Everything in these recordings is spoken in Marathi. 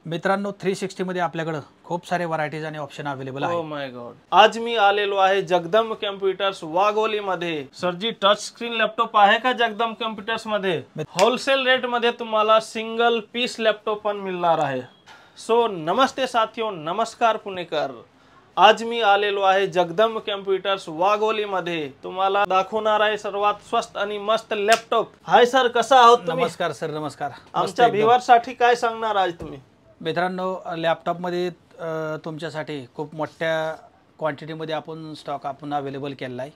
मित्रांनो 360 मध्ये आपल्याकडे खूप सारे व्हरायटीज आणि ऑप्शन अवेलेबल आहे. ओ माय गॉड, आज मी आलेलो आहे जगदंब कम्प्युटर्स वाघोली मध्ये. सर जी टच स्क्रीन लॅपटॉप आहे का जगदंब कम्प्युटर्स मध्ये? होलसेल रेट मध्ये तुम्हाला सिंगल पीस लॅपटॉप पण मिळणार आहे. सो नमस्ते साथियों, नमस्कार पुणेकर. आज मी आलेलो आहे जगदंब कम्प्युटर्स वाघोली मध्ये. तुम्हाला दाखवणार आहे सर्वात स्वस्त आणि मस्त लॅपटॉप. हाय सर, कसा आहात तुम्ही? नमस्कार सर, नमस्कार. आमच्या व्ह्यूअर्स साठी काय सांगणार आज तुम्ही? मित्रांनो, लॅपटॉपमध्ये तुमच्यासाठी खूप मोठ्या क्वांटिटीमध्ये आपण स्टॉक अवेलेबल केलेला आहे.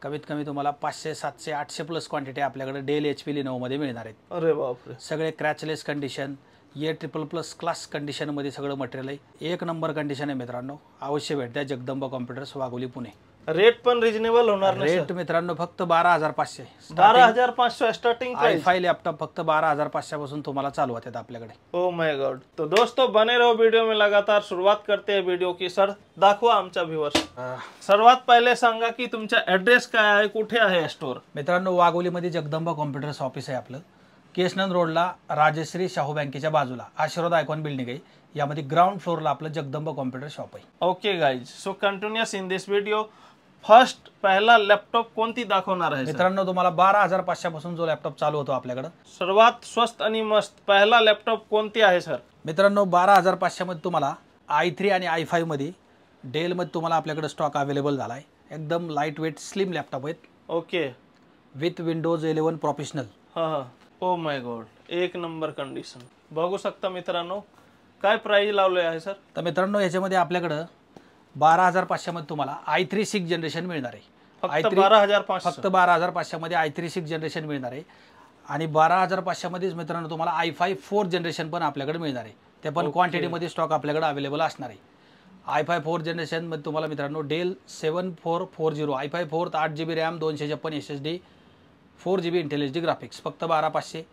कमीत कमी तुम्हाला 500, 700, 800 प्लस क्वांटिटी आपल्याकडे डेल HP लिनोवोमध्ये मिळणार आहेत. अरे बापरे, सगळे क्रॅचलेस कंडिशन, A++ क्लास कंडिशनमध्ये सगळं मटेरियल आहे. एक नंबर कंडिशन आहे मित्रांनो. अवश्य भेट द्या जगदंब कॉम्प्युटर्स वाघोली पुणे. रेट पण रिजनेबल होणार ना? रेट मित्रांनो फक्त 12,500. 12,500 स्टार्टिंग प्राइस. i5 लैपटॉप फक्त 12,500 पासून तुम्हाला चालू होते आपल्याकडे. Oh my God. तो दोस्तों बने रहो वीडियो में. लगातार सुरुवात करते हैं वीडियो की. सर दाखवा आमच्या व्ह्यूअर्स. सर्वात पहिले सांगा की तुमचा ॲड्रेस काय आहे, कुठे आहे स्टोर? मित्रांनो, वाघोलीमध्ये जगदंब कॉम्प्युटर्स ऑफिस आहे आपलं. केशनंद रोडला राजश्री शाहू बँकेच्या बाजूला आशीर्वाद आयकॉन बिल्डिंग आहे. यामध्ये ग्राउंड फ्लोअरला आपलं जगदंब कॉम्प्युटर शॉप आहे. Okay guys, so continuous in this video. First पहिला लॅपटॉप कोणती दाखवणार आहे मित्रांनो? तुम्हाला 12,500 पासून जो लॅपटॉप चालू होतो आपल्याकडे. सर्वात स्वस्त आणि मस्त पहिला लॅपटॉप कोणती आहे सर? मित्रांनो 12,500 मध्ये तुम्हाला i3 आणि i5 मध्ये डेल मध्ये तुम्हाला आपल्याकडे स्टॉक अवेलेबल झाला आहे. एकदम लाईट वेट स्लिम लॅपटॉप आहेत. Okay, with Windows 11 professional. हा. ओ माय गॉड, एक नंबर कंडिशन. बघू शकता मित्रांनो. काय प्राइस लावले आहे सर? तर मित्रांनो याच्यामध्ये आपल्याकडे 12,500 मध्ये तुम्हाला i3 6 जनरेशन मिळणार आहे. फक्त 12,500. फक्त 12,500 मध्ये i3 6 जनरेशन मिळणार आहे. आणि 12,500 मध्येच मित्रांनो तुम्हाला i5 4 जनरेशन पण आपल्याकडे मिळणार आहे. ते पण क्वांटिटीमध्ये स्टॉक आपल्याकडे अवेलेबल असणार आहे. i5 4 जनरेशन मध्ये तुम्हाला मित्रांनो Dell 7440 i5 4 8GB RAM 256 SSD 4GB Intel HD graphics फक्त 12,500.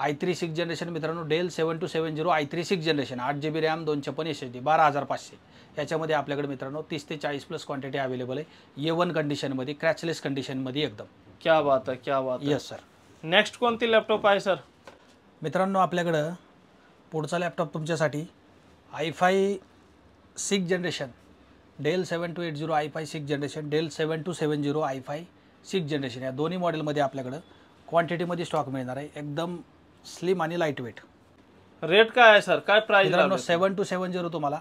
i3 6 जनरेशन मित्रांनो del 7270 i3 6 generation 8GB RAM 256 SSD 12,500. याच्यामध्ये आपल्याकडे मित्रांनो 30 ते 40 प्लस क्वांटिटी अवेलेबल आहे. A1 कंडिशनमध्ये, क्रॅचलेस कंडिशनमध्ये एकदम. क्या बात आहे, क्या बात आहे. Yes sir. नेक्स्ट कोणती लॅपटॉप आहे सर? मित्रांनो आपल्याकडं पुढचा लॅपटॉप तुमच्यासाठी i5 6 generation Dell 7280 i5 6 generation Dell 7270 i5 6 generation या दोन्ही मॉडेलमध्ये आपल्याकडं क्वांटिटीमध्ये स्टॉक मिळणार आहे. एकदम स्लिम आणि लाईट वेट. रेट काय आहे सर? काय प्राइस? मित्रांनो 7270 तुम्हाला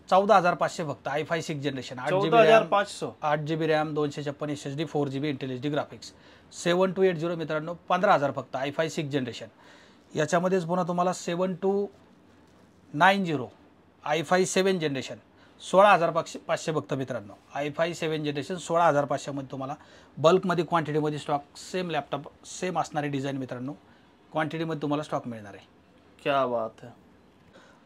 14,500 फक्त i5 6 generation 8GB RAM 256 SSD 4GB Intel HD graphics. 7280 मित्रांनो 15,000 फक्त i5 6 जनरेशन. याच्यामध्येच पुन्हा तुम्हाला 7290 i5 7 जनरेशन 16,500 फक्त मित्रांनो. i5 7 जनरेशन 16,500 मध्ये तुम्हाला बल्कमध्ये क्वांटिटीमध्ये स्टॉक सेम लॅपटॉप सेम असणारे डिझाईन मित्रांनो क्वांटिटीमध्ये तुम्हाला स्टॉक मिळणार आहे. क्या बात है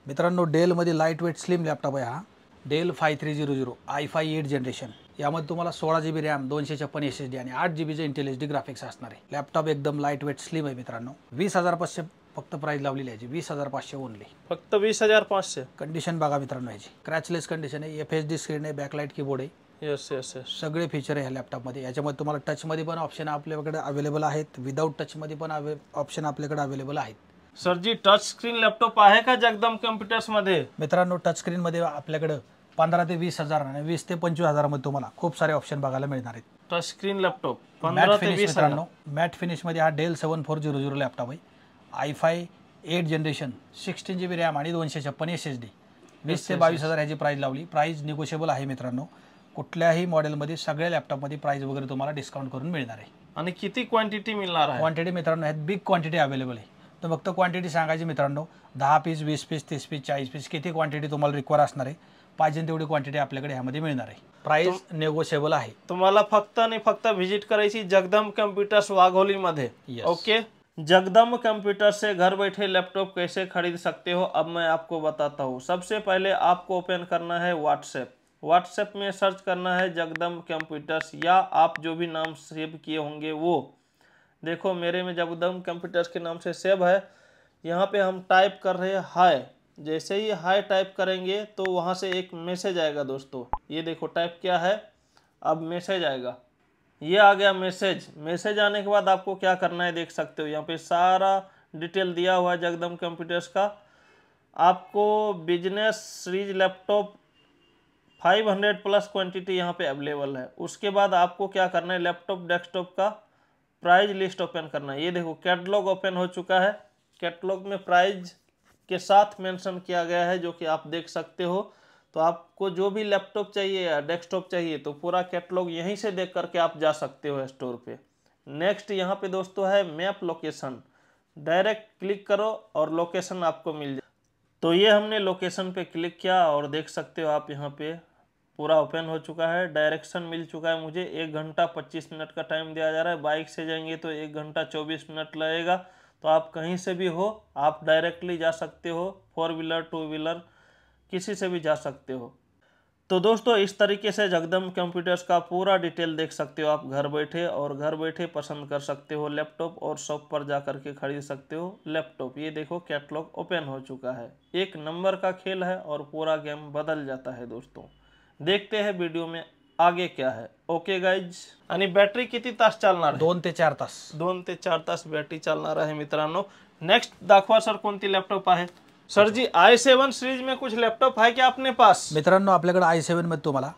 मित्रांनो, डेलमध्ये लाईट वेट स्लिम लॅपटॉप आहे हा. Dell 5300 i5 8 generation. यामध्ये तुम्हाला 16GB रॅम 256 SSD आणि 8GBचं इंटेल HD ग्राफिक्स असणार आहे. लॅपटॉप एकदम लाईट वेट स्लिम आहे मित्रांनो. 20,500 फक्त प्राइस लावलेली आहे. 20,500 ओनली. फक्त 20,500. कंडिशन बघा मित्रांनो याची. क्रॅचलेस कंडिशन आहे. FHD स्क्रीन आहे. बॅकलाइट कीबोर्ड आहे. Yes yes yes. सगळे फीचर आहे ह्या लॅपटॉपमध्ये. याच्यामध्ये तुम्हाला टचमध्ये पण ऑप्शन आपल्याकडे अवेलेबल आहेत. विदाऊट टचमध्ये पण ऑप्शन आपल्याकडे अवेलेबल आहेत. सर जी टच स्क्रीन लॅपटॉप आहे का जगदंब कम्प्युटर्स मध्ये? मित्रांनो टच स्क्रीन मध्ये आपल्याकडे 15 ते 20,000 आणि 20 ते 25,000 मध्ये तुम्हाला खूप सारे ऑप्शन बघायला मिळणार आहेत. टच स्क्रीन लॅपटॉप 15 ते 20 मित्रांनो मॅट फिनिश मध्ये हा डेल 7400 लॅपटॉप आहे. i5 8 जनरेशन 16GB रॅम आणि 256 SSD 20 ते 22,000 ह्याची प्राइस लावली. प्राइस निगोशिएबल आहे मित्रांनो. कुठल्याही मॉडेलमध्ये सगळ्या लॅपटॉपमध्ये प्राइस वगैरे तुम्हाला डिस्काउंट करून मिळणार आहे. आणि किती क्वांटिटी मिळणार आहे? क्वांटिटी मित्रांनो ह्यात बिग क्वांटिटी अवेलेबल आहे. तर फक्त क्वांटिटी सांगायची मित्रांनो 10 पीस 20 पीस 30 पीस 40 पीस किती क्वांटिटी तुम्हाला रिक्वायर असणार आहे पाहिजे तेवढी क्वांटिटी आपल्याकडे ह्यामध्ये मिळणार आहे. प्राइस नेगोशिएबल आहे. तुम्हाला फक्त आणि फक्त व्हिजिट करायची जगदंब कम्प्युटर्स वाघोली मध्ये. ओके, जगदंब कंप्यूटर से घर बैठे लैपटॉप कैसे खरीद सकते हो अब मैं आपको बताता हूँ। सबसे पहले आपको ओपन करना है व्हाट्सएप में सर्च करना है जगदंब कंप्यूटर्स या आप जो भी नाम सेव किए होंगे वो। देखो मेरे में जगदंब कंप्यूटर्स के नाम से सेव है। यहाँ पे हम टाइप कर रहे हैं हाय। जैसे ही हाय टाइप करेंगे तो वहाँ से एक मैसेज आएगा दोस्तों। ये देखो टाइप किया है, अब मैसेज आएगा। ये आ गया मैसेज आने के बाद आपको क्या करना है देख सकते हो। यहाँ पे सारा डिटेल दिया हुआ है जगदंब कंप्यूटर्स का। आपको business series laptop 500 plus quantity यहाँ पे अवेलेबल है। उसके बाद आपको क्या करना है, लैपटॉप डेस्कटॉप का प्राइस लिस्ट ओपन करना है। ये देखो कैटलॉग ओपन हो चुका है। कैटलॉग में प्राइस के साथ मेंशन किया गया है, जो कि आप देख सकते हो। तो आपको जो भी लैपटॉप चाहिए या डेस्कटॉप चाहिए तो पूरा कैटलॉग यहीं से देख करके आप जा सकते हो स्टोर पे। नेक्स्ट यहाँ पे दोस्तों है मैप लोकेशन। डायरेक्ट क्लिक करो और लोकेशन आपको मिल जाए। तो ये हमने लोकेशन पे क्लिक किया और देख सकते हो आप यहाँ पे पूरा ओपन हो चुका है। डायरेक्शन मिल चुका है मुझे। 1 घंटा 25 मिनट का टाइम दिया जा रहा है। बाइक से जाएंगे तो 1 घंटा 24 मिनट लगेगा। तो आप कहीं से भी हो, आप डायरेक्टली जा सकते हो। 4 व्हीलर 2 व्हीलर किसी से भी जा सकते हो। तो दोस्तों इस तरीके से जगदम कंप्यूटर्स का पूरा डिटेल देख सकते हो आप घर बैठे, और घर बैठे पसंद कर सकते हो लैपटॉप और शॉप पर जा करके खरीद सकते हो लैपटॉप। ये देखो कैटलॉग ओपन हो चुका है। एक नंबर का खेल है और पूरा गेम बदल जाता है दोस्तों। देखते हैं वीडियो में आगे क्या है। ओके गाइज, आणि बॅटरी किती तास चालणार आहे? 2 ते 4 तास. 2 ते 4 तास बॅटरी चालणार आहे मित्रांनो। नेक्स्ट दाखवा सर, कोणती लॅपटॉप आहे? सर जी i7 सीरीज में कुछ लैपटॉप है क्या अपने पास? मित्रांनो आपल्याकडे i7 मध्ये तुम्हाला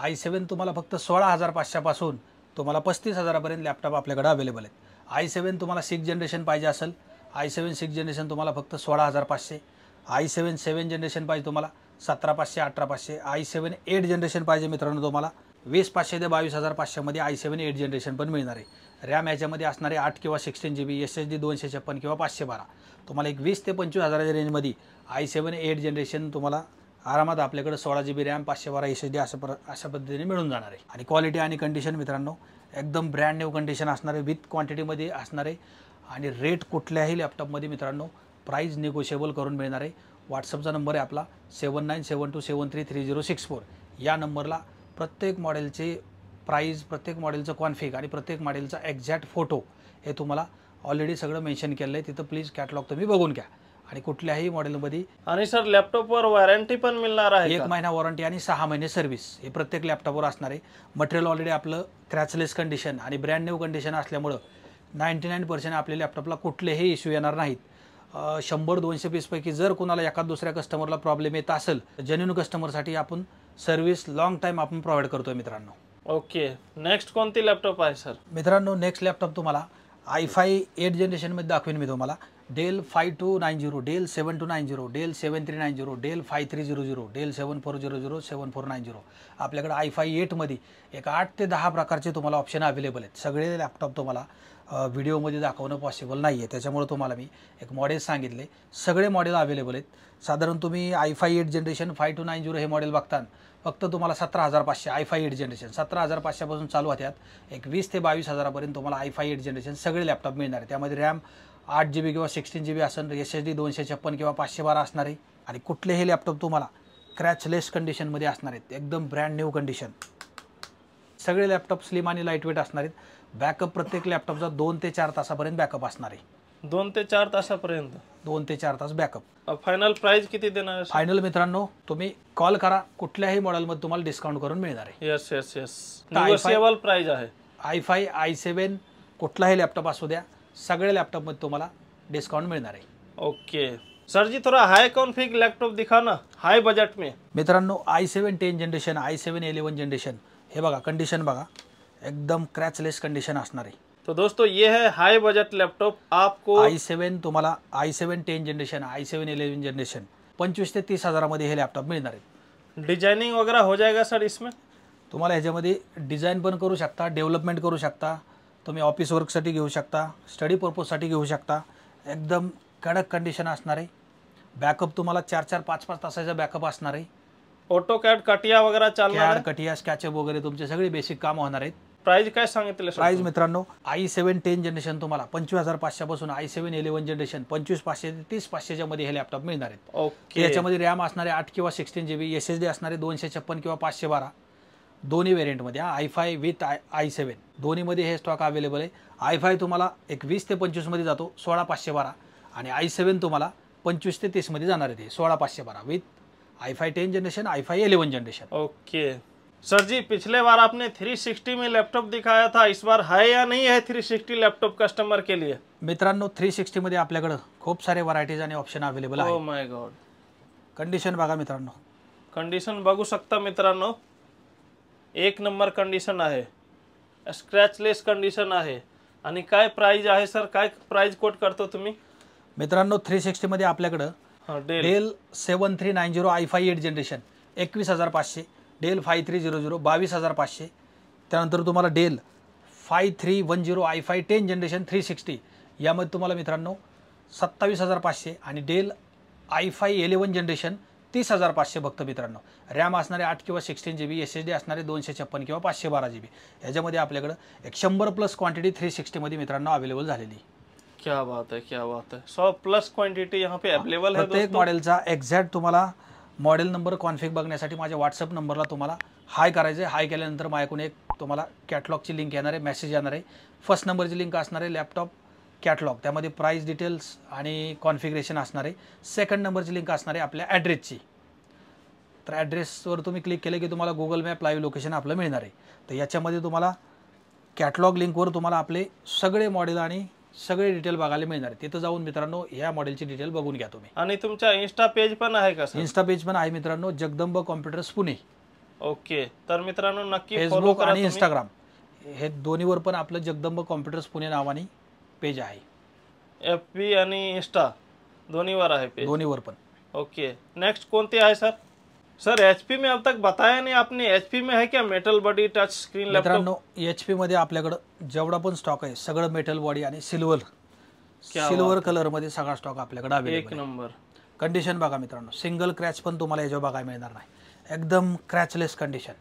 i7 तुम्हाला फक्त 16,500 पासून तुम्हाला 35,000 पर्यंत लॅपटॉप आपल्याकडे अवेलेबल आहेत. i7 तुम्हाला 6 जनरेशन पाहिजे असेल, i7 6 जनरेशन तुम्हाला फक्त 16,500. i7 7 जनरेशन पाहिजे तुम्हाला 17,500 18,500. i7 8 जनरेशन पाहिजे मित्रांनो तुम्हाला 20,500 ते 22,500 मध्ये i7 8 जनरेशन पण मिळणार आहे. रॅम याच्यामध्ये असणारे 8 किंवा 16 GB, SSD 256 किंवा 512. तुम्हाला एक 20 ते 25,000च्या रेंजमध्ये i7 8 जनरेशन तुम्हाला आरामात आपल्याकडे 16 GB रॅम 512 SSD अशा पद्धतीने मिळून जाणार आहे. आणि क्वालिटी आणि कंडिशन मित्रांनो एकदम ब्रँड न्यू कंडिशन असणार आहे, विथ क्वांटिटीमध्ये असणार आहे. आणि रेट कुठल्याही लॅपटॉपमध्ये मित्रांनो प्राइस निगोशिएबल करून मिळणार आहे. व्हॉट्सअपचा नंबर आहे आपला 7972733064. या नंबरला प्रत्येक मॉडेलचे प्राइस, प्रत्येक मॉडेलचं कॉन्फिग आणि प्रत्येक मॉडेलचा एक्झॅक्ट फोटो हे तुम्हाला ऑलरेडी सगळं मेन्शन केलं आहे. तिथं प्लीज कॅटलॉग तुम्ही बघून घ्या. आणि कुठल्याही मॉडेलमध्ये आणि सर लॅपटॉपवर वॉरंटी पण मिळणार आहे? 1 महिना वॉरंटी आणि 6 महिने सर्व्हिस हे प्रत्येक लॅपटॉपवर असणार आहे. मटेरियल ऑलरेडी आपलं क्रॅचलेस कंडिशन आणि ब्रँड न्यू कंडिशन असल्यामुळं 99% आपल्या लॅपटॉपला कुठलेही इश्यू येणार नाहीत. 100-200 पीसपैकी जर कोणाला एखाद दुसऱ्या कस्टमरला प्रॉब्लेम येत असेल, जेन्युइन कस्टमरसाठी आपण सर्व्हिस लॉंग टाइम आपण प्रोव्हाइड करतोय मित्रांनो. ओके, नेक्स्ट कोणती लॅपटॉप आहे सर? मित्रांनो नेक्स्ट लॅपटॉप तुम्हाला i5 8 जनरेशनमध्ये दाखवेन मी तुम्हाला. Dell 5290, Dell 7290, Dell 7390, Dell 5300, Dell 7400, 7490. आपल्याकडे i5 8मध्ये एक 8 ते 10 प्रकारचे तुम्हाला ऑप्शन अवेलेबल आहेत. सगळे लॅपटॉप तुम्हाला व्हिडिओमध्ये दाखवणं पॉसिबल नाही आहे, त्याच्यामुळे तुम्हाला मी एक मॉडेल सांगितले. सगळे मॉडेल अवेलेबल आहेत. साधारण तुम्ही i5 8 जनरेशन 5290 हे मॉडेल बघता फक्त तुम्हाला 17,500 i5 8 जनरेशन 17,500 पासून चालू होत्यात. एक 20 ते 22,000 पर्यंत तुम्हाला i5 8 जनरेशन सगळे लॅपटॉप मिळणार आहे. त्यामध्ये रॅम 8 GB किंवा 16 GB असेल, SSD 256 किंवा 512 असणार आहे. आणि कुठलेही लॅपटॉप तुम्हाला क्रॅचलेस कंडिशनमध्ये असणार आहेत, एकदम ब्रँड न्यू कंडिशन. सगळे लॅपटॉप स्लिम आणि लाईट वेट असणार आहेत. बॅकअप प्रत्येक लॅपटॉपचा 2 ते 4 तासापर्यंत बॅकअप असणार आहे. 2 ते 4 तासापर्यंत? 2 ते 4 तास बॅकअप. फायनल प्राइस किती देणार आहे? फायनल मित्रांनो तुम्ही कॉल करा, कुठल्याही मॉडेलमध्ये तुम्हाला डिस्काउंट करून मिळणार आहे. Yes yes yes, negotiable price आहे. i5 i7 कुठलाही लॅपटॉप असू द्या, सगळे लॅपटॉपमध्ये तुम्हाला डिस्काउंट मिळणार आहे. ओके सर जी, थोड़ा हाई कॉन्फिग लैपटॉप दिखाना हाई बजट में. मित्रांनो i7 10 जनरेशन, i7 11 जनरेशन हे बघा, कंडिशन बघा, एकदम क्रॅचलेस कंडिशन असणार आहे. तो दोस्तों ये है हाई बजट लैपटॉप. आपको i7 तुम्हाला i7 10 जनरेशन, i7 11 जनरेशन 25 ते 30,000 मध्ये हे लॅपटॉप मिळणार आहेत. डिजाइनिंग वगैरह हो जाएगा सर इसमें? तुम्हाला ह्याच्यामध्ये डिझाईन पण करू शकता, डेव्हलपमेंट करू शकता, तुम्ही ऑफिस वर्कसाठी घेऊ शकता, स्टडी पर्पजसाठी घेऊ शकता. एकदम कडक कंडिशन असणार आहे. बॅकअप तुम्हाला 4-4 5-5 तासाचा बॅकअप असणार आहे. ऑटोकॅड कटिया वगैरह चालणार आहे? कटिया, स्कॅचअप वगैरे तुमचे सगळे बेसिक काम होणार आहेत. प्राइस काय सांगितले? प्राइस मित्रांनो i7 10 जनरेशन तुम्हाला 25,500 पासून i7 11 जनरेशन 25,500 ते 30,500 मध्ये हे लॅपटॉप मिळणार आहेत. ओके, याच्यामध्ये रॅम असणारे 8 किंवा 16 GB, SSD असणारे 256 किंवा 512, दोन्ही व्हेरियंटमध्ये. i5 विथ i7 दोन्हीमध्ये हे स्टॉक अवेलेबल आहे. i5 तुम्हाला एक 20 ते 25 मध्ये जातो 16,512, आणि i7 तुम्हाला 25 ते 30 मध्ये जाणार आहे 16,512 with i5 10 generation, i5 11 generation. Okay sir ji, पिछले बार आपने 360 में लैपटॉप दिखाया था, इस बार है या नहीं है 360 लैपटॉप कस्टमर के लिए? मित्रांनो 360 मध्ये आपल्याकडे खूप सारे व्हरायटीज आणि ऑप्शन अवेलेबल आहेत. Oh my God. कंडिशन बघा मित्रांनो, कंडिशन बघू शकता मित्रांनो, एक नंबर कंडिशन आहे, स्क्रॅचलेस कंडिशन आहे. आणि काय प्राइस आहे सर, काय प्राइस कोट करतो तुम्ही मित्रांनो? 360 मध्ये आपल्याकडं डेल 7390 i5 8 जनरेशन 21,500, डेल 5300 22,500, त्यानंतर तुम्हाला डेल 5310 i5 10 जनरेशन 360 यामध्ये तुम्हाला मित्रांनो 27,500 आणि डेल i5 11 जनरेशन 30,500 फक्त मित्रांनो. रॅम असणारे 8 किंवा 16 GB, SSD असणारे 256 किंवा 512 GB. याच्यामध्ये आपल्याकडं 100+ क्वांटिटी 360 मध्ये मित्रांनो अवेलेबल झालेली. क्या बात है, क्या बात है. 100+ क्वांटिटी यहाँ पे अवेलेबल है. प्रत्येक मॉडेलचा एक्झॅक्ट तुम्हाला मॉडेल नंबर कॉन्फिग बघण्यासाठी माझ्या व्हॉट्सअप नंबरला तुम्हाला हाय करायचं आहे. हाय केल्यानंतर माझ्याकडून एक तुम्हाला कॅटलॉगची लिंक येणार आहे, मेसेज येणार आहे. फर्स्ट नंबरची लिंक असणार आहे लॅपटॉप कॅटलॉग, त्यामध्ये प्राइस डिटेल्स आणि कॉन्फिगरेशन असणार आहे. सेकंड नंबरची लिंक असणार आहे आपल्या ॲड्रेसची. तर ॲड्रेसवर तुम्ही क्लिक केलं की तुम्हाला गुगल मॅप लाईव्ह लोकेशन आपलं मिळणार आहे. तर याच्यामध्ये तुम्हाला कॅटलॉग लिंकवर तुम्हाला आपले सगळे मॉडेल आणि सगळे डिटेल बघायला मिळणार आहे. तिथं जाऊन मित्रांनो या मॉडेलची डिटेल बघून घ्या तुम्ही. आणि तुमचा इन्स्टा पेज पण आहे का सर? इन्स्टा पेज पण आहे मित्रांनो, जगदंब कॉम्प्युटर्स पुणे. ओके, तर मित्रांनो नक्की फॉलो फेसबुक करा. आणि इंस्टाग्राम हे दोन्हीवर पण आपलं जगदंब कॉम्प्युटर्स पुणे नावाने पेज आहे. FB आणि इंस्टा दोनों है पेज, दोन्हीवर पण. ओके, नेक्स्ट कौन है सर? सर HP में अब तक बताया नहीं आपने, HP में है क्या metal body touch screen laptop? मित्रांनो HP मध्ये आपल्याकडं जेवढा पण स्टॉक आहे सगळं मेटल बॉडी आणि सिल्वर कलर मध्ये सगळा स्टॉक आपल्याकडे एक अवेलेबल आहे. नंबर कंडिशन बघा मित्रांनो, सिंगल क्रॅच पण तुम्हाला याच्यावर बघायला मिळणार नाही, एकदम क्रॅचलेस कंडिशन.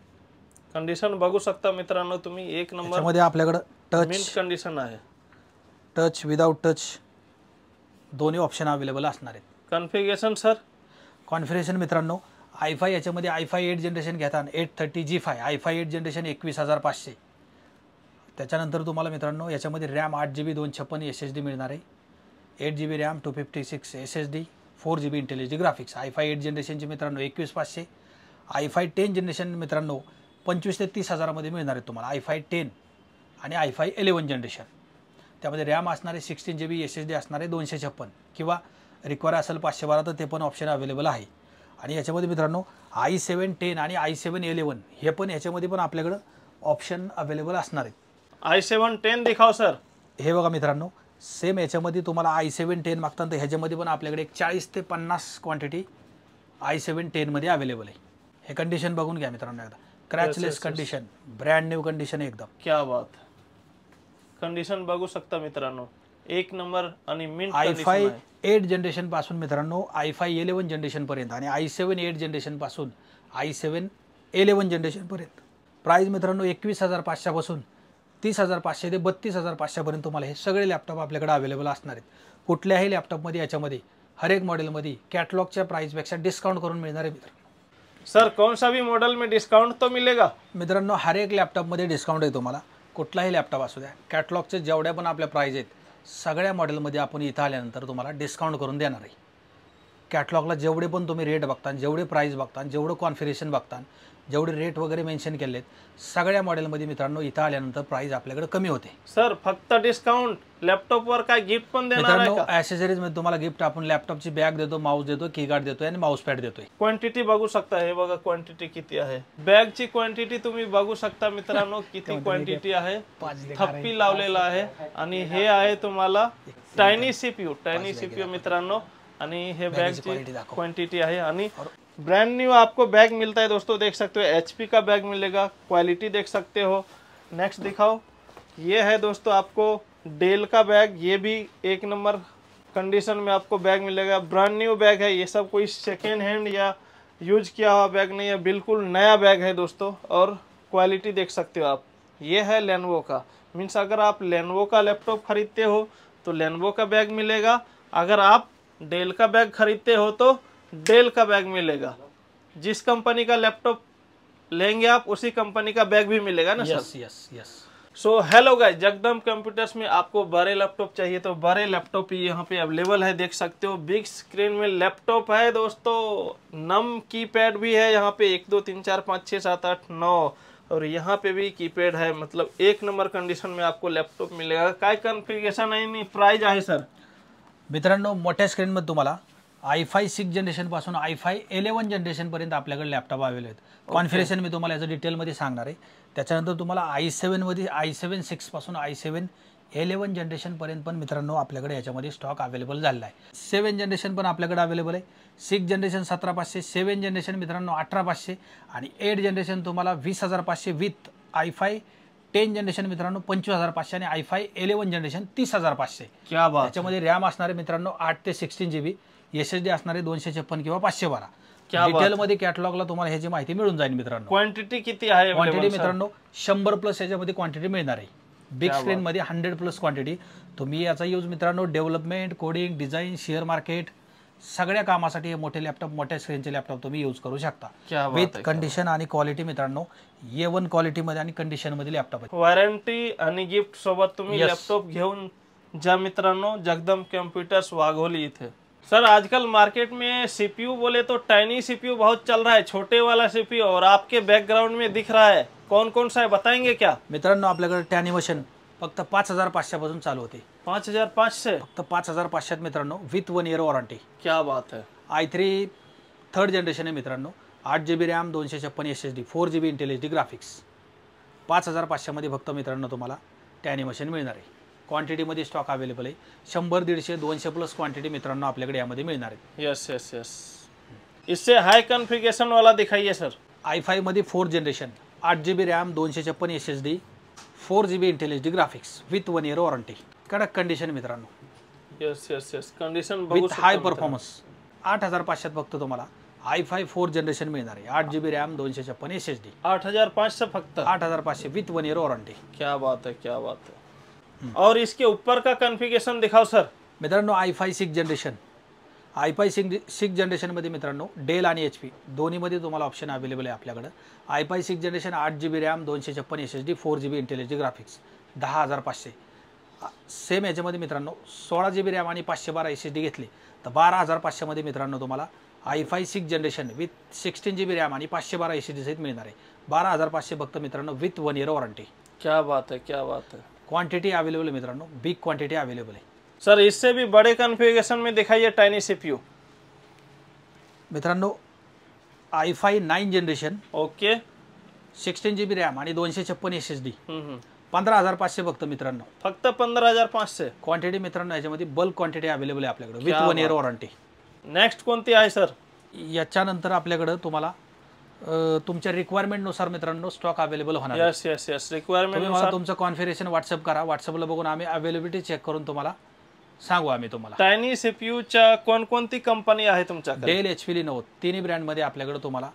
कंडिशन बघू शकता मित्रांनो तुम्ही, एक नंबर. त्यामध्ये आपल्याकडं मिंट टच, कंडिशन आहे, टच विदाउट टच दोन्ही ऑप्शन अवेलेबल असणार आहेत. Configuration sir? कॉन्फिगरेशन मित्रांनो i5 याच्यामध्ये i5 8 जनरेशन घेताना 830 G5 i5 8 जनरेशन 21,500. त्याच्यानंतर तुम्हाला मित्रांनो याच्यामध्ये रॅम 8 GB 256 SSD मिळणार आहे. 8 GB RAM 256 SSD 4 GB intelligent graphics. i5 8 जनरेशनचे मित्रांनो 21,500. i5 10 जनरेशन मित्रांनो 25,000 ते 30,000 मध्ये मिळणार आहे तुम्हाला. i5 10 आणि i5 11 जनरेशन, त्यामध्ये रॅम असणारे 16 GB SSD असणारे 256 किंवा रिक्वायर असेल 512 तर ते पण ऑप्शन अवेलेबल आहे. आणि याच्यामध्ये मित्रांनो i7 10 आणि i7 11 हे पण याच्यामध्ये पण आपल्याकडं ऑप्शन अवेलेबल असणार आहेत. i7 10 दिखाओ सर. हे बघा मित्रांनो, सेम याच्यामध्ये तुम्हाला i7 10 मागताना तर ह्याच्यामध्ये पण आपल्याकडे 40 ते 50 क्वांटिटी i7 10 मध्ये अवेलेबल आहे. हे कंडिशन बघून घ्या मित्रांनो एकदा. क्रॅचलेस कंडिशन, ब्रँड न्यू कंडिशन एकदम. क्या बात, कंडिशन बघू शकता मित्रांनो, एक नंबर आणि मिंट कंडिशन i5 आहे. 8 जनरेशन पासून मित्रांनो i5 11 जनरेशन पर्यंत आणि i7 8 जनरेशन पासून i7 11 जनरेशन पर्यंत. प्राइस मित्रांनो 21,500 पासून 30,500 ते 32,500 पर्यंत तुम्हाला हे सगळे लॅपटॉप आपल्याकडे अवेलेबल असणार आहेत. कुठल्याही लॅपटॉपमध्ये याच्यामध्ये हर एक मॉडेलमध्ये कॅटलॉगच्या प्राइसपेक्षा डिस्काउंट करून मिळणार आहे मित्रांनो. सर कौन सा भी मॉडल में डिस्काउंट तो मिलेगा? मित्रांनो हर एक लॅपटॉपमध्ये डिस्काउंट आहे तुम्हाला, कुठलाही लॅपटॉप असू द्या. कॅटलॉगचे जेवढ्या पण आपल्या प्राइस आहेत सगळ्या मॉडेलमध्ये आपण इथं आल्यानंतर तुम्हाला डिस्काउंट करून देणार आहे. कॅटलॉगला जेवढे पण तुम्ही रेट बघता, जेवढे प्राइस बघता, जेवढं कॉन्फिगरेशन बघता, जेवढे रेट वगैरे मेन्शन केलेत सगळ्या मॉडेलमध्ये मित्रांनो इथं आल्यानंतर प्राइस आपल्याकडे कमी होते. सर फक्त डिस्काउंट, लॅपटॉपवर काय गिफ्ट पण देणार आहे मित्रांनो? का? ॲक्सेसरीज मध्ये तुम्हाला गिफ्ट आपण लॅपटॉपची बॅग देतो, माऊस देतो, कीगार्ड देतोय आणि माऊस पॅड देतोय. क्वांटिटी बघू शकता, हे बघा क्वांटिटी किती आहे. बॅगची क्वांटिटी तुम्ही बघू शकता मित्रांनो किती क्वांटिटी आहे. थप्पी लावलेला आहे आणि हे आहे तुम्हाला टायनी सीपीयू मित्रांनो. आणि हे बॅगची क्वांटिटी आहे आणि ब्रांड न्यू आपको बैग मिलता है दोस्तों, देख सकते हो HP का बैग मिलेगा, क्वालिटी देख सकते हो. नेक्स्ट दिखाओ, ये है दोस्तों आपको डेल का बैग, ये भी एक नंबर कंडीशन में आपको बैग मिलेगा. ब्रांड न्यू बैग है, ये सब कोई सेकेंड हैंड या यूज किया हुआ बैग नहीं है, बिल्कुल नया बैग है दोस्तों. और क्वालिटी देख सकते हो आप. ये है लेनोवो का, मीन्स अगर आप लेनोवो का लैपटॉप खरीदते हो तो लेनोवो का बैग मिलेगा. अगर आप डेल का बैग खरीदते हो तो डेल का बैग मिलेगा. जिस कंपनी का लैपटॉप लेंगे आप उसी कंपनी का बैग भी मिलेगा ना sir? Yes. So hello guys, Jagdam computers में आपको बड़े लैपटॉप चाहिए तो बड़े लैपटॉप ही यहाँ पे अवेलेबल है. देख सकते हो बिग स्क्रीन में लैपटॉप है दोस्तों. नम कीपैड भी है यहाँ पे, 1 2 3 4 5 6 7 8 9 और यहाँ पे भी कीपैड है. मतलब एक नंबर कंडीशन में आपको लॅपटॉप मिलेगा. काय कॉन्फिगरेशन आहे आणि प्राइस आहे सर? मित्रांनो मोठ्या स्क्रीनमध्ये तुम्हाला i5 6 जनरेशनपासून i5 11 जनरेशनपर्यंत आपल्याकडे लॅपटॉप अवेलेबल आहेत. कॉन्फिगरेशन मी तुम्हाला याचं डिटेलमध्ये सांगणार आहे. त्याच्यानंतर तुम्हाला i7मध्ये i7 6 पासून i7 11 जनरेशनपर्यंत पण मित्रांनो आपल्याकडे याच्यामध्ये स्टॉक अवेलेबल झालेला आहे. 7 जनरेशन पण आपल्याकडे अवेलेबल आहे. 6 जनरेशन 17500, 7 जनरेशन मित्रांनो 18500 आणि 8 जनरेशन तुम्हाला 20500 विथ i5 10 जनरेशन मित्रांनो 25500 आणि i5 11 जनरेशन 30500. क्या बात. त्याच्यामध्ये रॅम असणारे मित्रांनो 8 ते 16 GB, SSD असणारे 256 किंवा 512. डिटेलमध्ये कॅटलॉगला तुम्हाला ह्याची माहिती मिळून जाईल मित्रांनो. क्वांटिटी किती आहे? क्वांटिटी मित्रांनो 100+ याच्यामध्ये क्वांटिटी मिळणार आहे. बिग स्क्रीन मध्ये 100+ क्वांटिटी. तुम्ही याचा यूज मित्रांनो development, coding, design, share market सगळ्या कामासाठी हे मोठे लॅपटॉप, मोठ्या स्क्रीनचे लॅपटॉप तुम्ही यूज करू शकता. विथ कंडिशन आणि क्वालिटी मित्रांनो A1 क्वालिटीमध्ये आणि कंडिशनमध्ये लॅपटॉप आहे. वॉरंटी आणि गिफ्ट सोबत तुम्ही लॅपटॉप घेऊन जा मित्रांनो जगदम कंप्यूटर्स वाघोली इथे. सर आजकल मार्केट में CPU बोले तो टाइनी CPU बहुत चल रहा है, छोटे वाला CPU, और आपके बैकग्राउंड में दिख रहा है, कौन कौन सा है बताएंगे क्या? मित्रांनो आपल्याकडे टॅनिमेशन फक्त 5500 पासून चालू होते. 5500 फक्त 5500 मित्रांनो विथ 1 year वॉरंटी. क्या बात है. i3 3rd जनरेशन आहे मित्रांनो. 8 GB RAM, 256 SSD, 4 GB Intel HD graphics. 5500 मध्ये फक्त मित्रांनो तुम्हाला टॅनिमेशन मिळणार आहे. क्वांटिटीमध्ये स्टॉक अवेलेबल आहे. 100, 150, 200+ क्वांटिटी मित्रांनो आपल्याकडे यामध्ये मिळणार आहे. Yes yes yes. इससे हाई कॉन्फ़िगरेशन वाला दिखाइए सर. i5 मध्ये 4th generation, 8 GB RAM, 256 SSD, 4 GB Intel HD graphics with 1 year warranty. कडक कंडिशन मित्रांनो. Yes yes yes. Condition with high performance. 8500 फक्त तुम्हाला i5 4th जनरेशन मिळणार आहे. 8 GB रॅम, 256 SSD. 8500 फक्त. 8500 विथ 1 year वॉरंटी. क्या बात है, क्या बात है. और इसके ऊपर का कॉन्फ़िगरेशन दिखाओ सर. मित्रांनो i5 6 जनरेशन, i5 6 जनरेशनमध्ये मित्रांनो डेल आणि HP दोन्हीमध्ये तुम्हाला ऑप्शन अवेलेबल आहे आपल्याकडं. i5 6 generation 8 GB RAM, 256 SSD, 4 GB Intel HD graphics 10500. Same याच्यामध्ये मित्रांनो 16 GB रॅम आणि 512 SSD घेतली तर 12500 मध्ये मित्रांनो तुम्हाला i5 6 generation with 16 GB RAM आणि 512 SSD सहित मिळणार आहे. 12500 फक्त मित्रांनो विथ 1 year वॉरंटी. क्या बात है, क्या बात है. क्वांटिटी अवेलेबल है मित्रांनो, बिग क्वांटिटी अवेलेबल है. सर इससे भी बड़े कॉन्फ़िगरेशन में दिखाइए टाइनी CPU. मित्रांनो i5 9 generation, okay, 16 GB RAM आणि 256 SSD, 15500 फक्त मित्रांनो. फक्त 15500. क्वांटिटी मित्रांनो याच्यामध्ये बल्क क्वांटिटी अवेलेबल आहे आपल्याकडे विथ 1 year वॉरंटी. नेक्स्ट कोणती आहे सर? याच्यानंतर आपल्याकडे तुम्हाला तुमच्या रिक्वायरमेंटनुसार मित्रांनो स्टॉक अवेलेबल होणार. Yes yes yes. रिक्वायरमेंट तुम्हाला तुमचं कॉन्फिगरेशन व्हॉट्सअप करा. व्हॉट्सअपला बघून आम्ही अवेलेबिलिटी चेक करून तुम्हाला सांगू आम्ही तुम्हाला. टायनी सीपीयूच्या कोणकोणती कंपनी आहे तुमच्याकडे? डेल, HP, Lenovo तिन्ही ब्रँडमध्ये आपल्याकडे तुम्हाला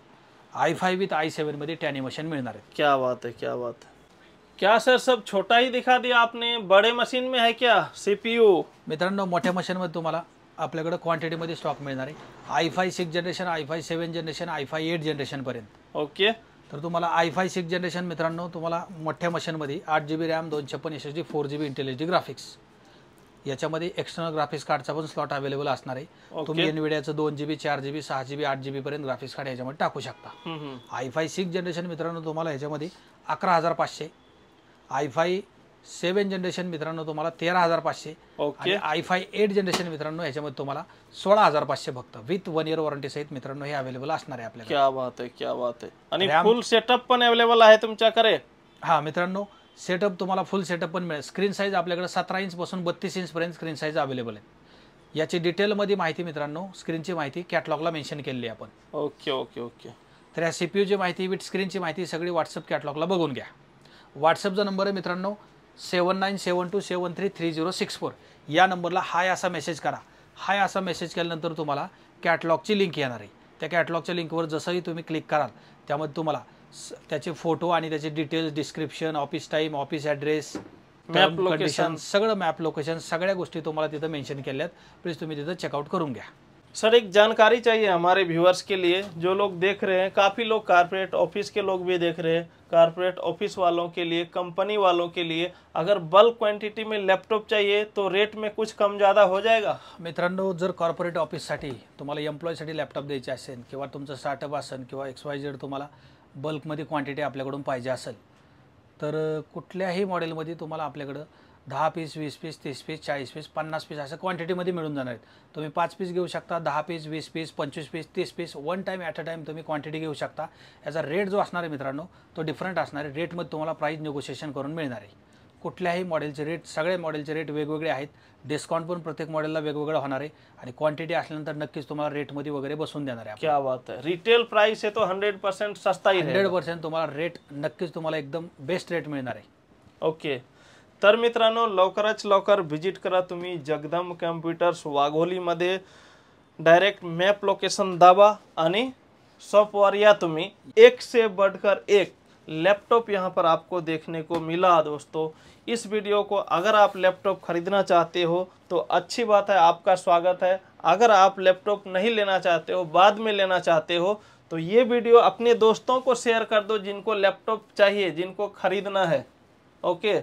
i5 विथ i7 मध्ये टॅनिमेशन मिळणार आहे. क्या बात है, क्या बात है. क्या सर सब छोटा ही दिखा दिया आपने, बड़े मशीन में है क्या सीपीयू? मित्रांनो मोठ्या मशीनमध्ये तुम्हाला आपल्याकडे क्वांटिटीमध्ये स्टॉक मिळणार आहे. i5 6 generation, i5 7 generation, i5 8 generation पर्यंत. ओके. तर तुम्हाला i5 6 जनरेशन मित्रांनो तुम्हाला मोठ्या मशीनमध्ये 8 GB RAM, 256 SSD, 4 GB Intel HD graphics, याच्यामध्ये एक्सटर्नल ग्राफिक्स कार्डचा पण स्लॉट अवेलेबल असणार आहे. तुम्ही एनव्हिडियाचं 2 GB, 4 GB, 6 GB, 8 GB पर्यंत ग्राफिक्स कार्ड याच्यामध्ये टाकू शकता. i5 6 जनरेशन मित्रांनो तुम्हाला याच्यामध्ये 11500, i5 7 जनरेशन मित्रांनो तुम्हाला 13500, आणि i5 8 जनरेशन मित्रांनो याच्यामध्ये तुम्हाला 16500 फक्त विथ 1 year वॉरंटी सहित मित्रांनो हे अवेलेबल असणार आहे आपल्याला. क्या बात आहे, क्या बात आहे. आणि फुल सेटअप पण अवेलेबल आहे तुमच्याकडे? हा मित्रांनो सेटअप तुम्हाला फुल सेटअप पण मिळेल. स्क्रीन साईज आपल्याकडे 17 इंच पासून 32 इंच पर्यंत स्क्रीन साईज अवेलेबल आहे. याची डिटेलमध्ये माहिती मित्रांनो स्क्रीनची माहिती कॅटलॉगला मेन्शन केलेली आहे आपण. Okay okay okay. तर या सीपीयूची माहिती विथ स्क्रीनची माहिती सगळी व्हॉट्सअप कॅटलॉगला बघून घ्या. व्हॉट्सअपचा नंबर आहे मित्रांनो 7972733064. या नंबरला हाय असा मेसेज करा. हाय असा मेसेज केल्यानंतर तुम्हाला कॅटलॉगची लिंक येणार आहे. त्या कॅटलॉगच्या लिंकवर जसंही तुम्ही क्लिक कराल त्यामध्ये तुम्हाला त्याचे फोटो आणि त्याचे details, description, office time, office address, map location, सगळं मॅप लोकेशन सगळ्या गोष्टी तुम्हाला तिथं मेन्शन केल्यात. प्लीज तुम्ही तिथं चेकआउट करून घ्या. सर एक जानकारी चाहिए हमारे व्यूअर्स के लिए, जो लोग देख रहे हैं, काफ़ी लोग कारपोरेट ऑफिस के लोग भी देख रहे हैं, कारपोरेट ऑफिस वालों के लिए, कंपनी वालों के लिए अगर बल्क क्वांटिटी में लैपटॉप चाहिए तो रेट में कुछ कम ज़्यादा हो जाएगा? मित्रांनो जर कॉर्पोरेट ऑफिससाठी तुम्हाला एम्प्लॉयसाठी लॅपटॉप द्यायचे असेल किंवा तुमचं स्टार्टअप असेल किंवा XYZ तुम्हाला बल्कमध्ये क्वांटिटी आपल्याकडून पाहिजे असेल तर कुठल्याही मॉडेलमध्ये तुम्हाला आपल्याकडं 10 piece, 20 piece, 30 piece, 40 piece, 50 piece असं क्वांटिटीमध्ये मिळून जाणार आहेत. तुम्ही 5 पीस घेऊ शकता, 10 piece, 20 piece, 25 piece, 30 piece, one time at a time तुम्ही क्वांटिटी घेऊ शकता. याचा रेट जो असणार आहे मित्रांनो तो डिफरंट असणार आहे. रेटमध्ये तुम्हाला प्राईस निगोशिएशन करून मिळणार आहे. कुठल्याही मॉडेलचे रेट, सगळे मॉडेलचे रेट वेगवेगळे आहेत. डिस्काउंट पण प्रत्येक मॉडेलला वेगवेगळं होणार आहे आणि क्वांटिटी असल्यानंतर नक्कीच तुम्हाला रेटमध्ये वगैरे बसून देणार आहे. क्या बात है, रिटेल प्राइस है तो 100% सस्ता ही रहेगा. 100% तुम्हाला रेट नक्कीच तुम्हाला एकदम बेस्ट रेट मिळणार आहे. ओके, तर मित्रांनो लवकरात लवकर व्हिजिट करा तुम्ही जगदंब कम्प्युटर्स वाघोलीमध्ये. डायरेक्ट मॅप लोकेशन दाबा आणि शॉपवर या तुम्ही. एक से बढ़कर एक लैपटॉप यहाँ पर आपको देखने को मिला दोस्तों. इस वीडियो को अगर आप लैपटॉप खरीदना चाहते हो तो अच्छी बात है, आपका स्वागत है. अगर आप लैपटॉप नहीं लेना चाहते हो, बाद में लेना चाहते हो, तो ये वीडियो अपने दोस्तों को शेयर कर दो जिनको लैपटॉप चाहिए, जिनको खरीदना है. ओके,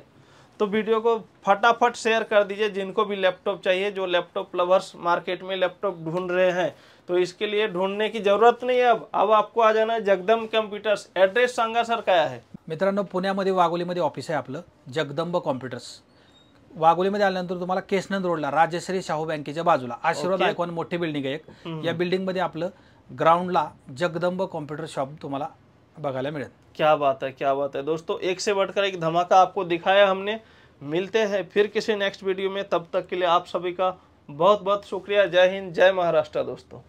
तो वीडियो को फटाफट शेयर कर दीजिए जिनको भी लैपटॉप चाहिए. जो लैपटॉप लवर्स मार्केट में लैपटॉप ढूंढ रहे हैं तो इसके लिए ढूंढने की जरूरत नहीं है. अब आपको आ जाना है जगदंब कम्प्युटर्स. ॲड्रेस सांगा सर काय आहे? मित्रांनो पुण्यामध्ये वाघोलीमध्ये ऑफिस आहे आपलं जगदंब कॉम्प्युटर्स. वाघोलीमध्ये आल्यानंतर तुम्हाला केसनंद रोडला राजश्री शाहू बँकेच्या बाजूला आशीर्वाद आयकॉन मोठी बिल्डिंग आहे एक. या बिल्डिंगमध्ये आपलं ग्राउंडला जगदंब कॉम्प्युटर शॉप तुम्हाला बघायला मिळेल. क्या बात है, क्या बात है दोस्तों, एक से बढ़कर एक धमाका आपको दिखाया हमने. मिलते हैं फिर किसी नेक्स्ट वीडियो में. तब तक के लिए आप सभी का बहुत बहुत शुक्रिया. जय हिंद, जय महाराष्ट्र दोस्तों.